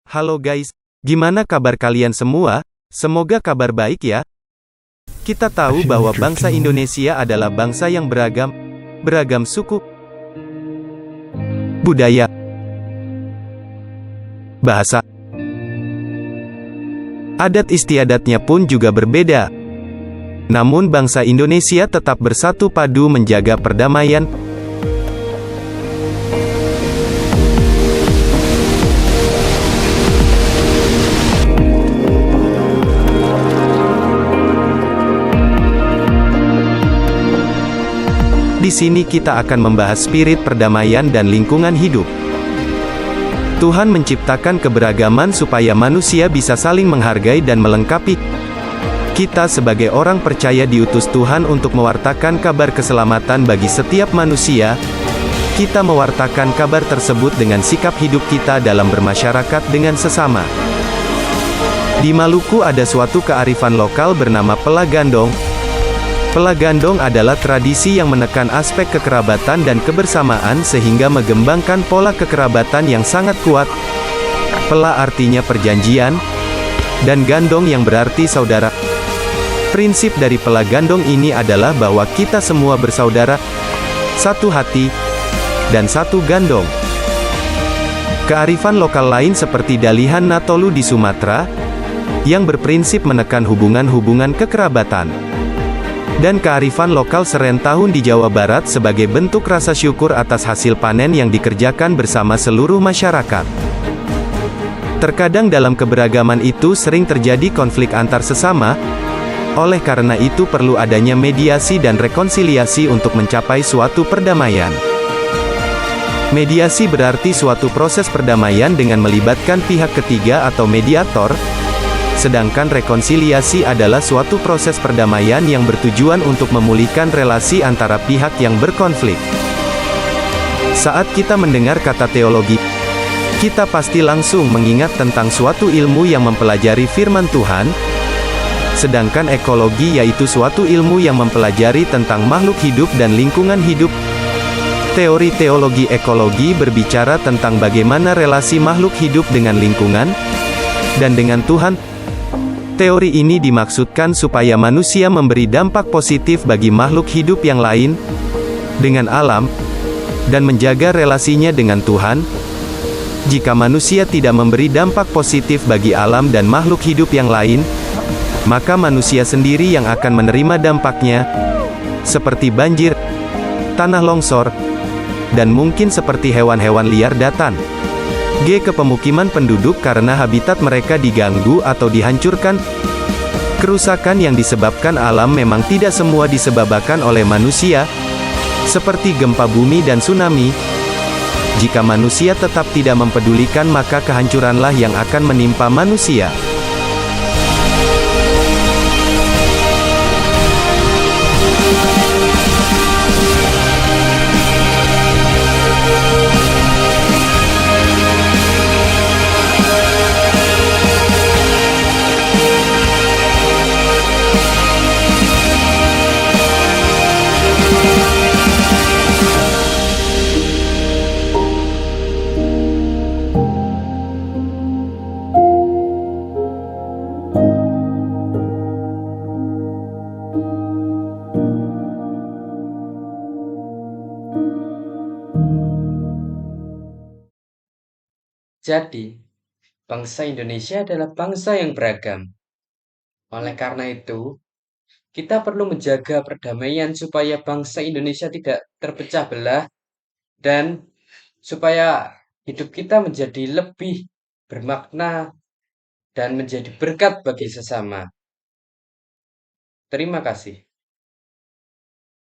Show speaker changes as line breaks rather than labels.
Halo guys, gimana kabar kalian semua? Semoga kabar baik ya. Kita tahu bahwa bangsa Indonesia adalah bangsa yang beragam suku, budaya, bahasa, adat istiadatnya pun juga berbeda. Namun bangsa Indonesia tetap bersatu padu menjaga perdamaian, Di sini kita akan membahas spirit perdamaian dan lingkungan hidup. Tuhan menciptakan keberagaman supaya manusia bisa saling menghargai dan melengkapi. Kita sebagai orang percaya diutus Tuhan untuk mewartakan kabar keselamatan bagi setiap manusia. Kita mewartakan kabar tersebut dengan sikap hidup kita dalam bermasyarakat dengan sesama. Di Maluku ada suatu kearifan lokal bernama Pela Gandong. Pela Gandong adalah tradisi yang menekan aspek kekerabatan dan kebersamaan sehingga mengembangkan pola kekerabatan yang sangat kuat. Pela artinya perjanjian, dan gandong yang berarti saudara. Prinsip dari Pela Gandong ini adalah bahwa kita semua bersaudara, satu hati, dan satu gandong. Kearifan lokal lain seperti Dalihan Natolu di Sumatera, yang berprinsip menekan hubungan-hubungan kekerabatan. Dan kearifan lokal Serentahun di Jawa Barat sebagai bentuk rasa syukur atas hasil panen yang dikerjakan bersama seluruh masyarakat. Terkadang dalam keberagaman itu sering terjadi konflik antar sesama, oleh karena itu perlu adanya mediasi dan rekonsiliasi untuk mencapai suatu perdamaian. Mediasi berarti suatu proses perdamaian dengan melibatkan pihak ketiga atau mediator, sedangkan rekonsiliasi adalah suatu proses perdamaian yang bertujuan untuk memulihkan relasi antara pihak yang berkonflik. Saat kita mendengar kata teologi, kita pasti langsung mengingat tentang suatu ilmu yang mempelajari firman Tuhan, sedangkan ekologi yaitu suatu ilmu yang mempelajari tentang makhluk hidup dan lingkungan hidup. Teori teologi ekologi berbicara tentang bagaimana relasi makhluk hidup dengan lingkungan, dan dengan Tuhan. Teori ini dimaksudkan supaya manusia memberi dampak positif bagi makhluk hidup yang lain, dengan alam, dan menjaga relasinya dengan Tuhan. Jika manusia tidak memberi dampak positif bagi alam dan makhluk hidup yang lain, maka manusia sendiri yang akan menerima dampaknya, seperti banjir, tanah longsor, dan mungkin seperti hewan-hewan liar datang. Ke pemukiman penduduk karena habitat mereka diganggu atau dihancurkan. Kerusakan yang disebabkan alam memang tidak semua disebabkan oleh manusia, seperti gempa bumi dan tsunami. Jika manusia tetap tidak mempedulikan maka kehancuranlah yang akan menimpa manusia.
Jadi, bangsa Indonesia adalah bangsa yang beragam. Oleh karena itu, kita perlu menjaga perdamaian supaya bangsa Indonesia tidak terpecah belah dan supaya hidup kita menjadi lebih bermakna dan menjadi berkat bagi sesama. Terima kasih.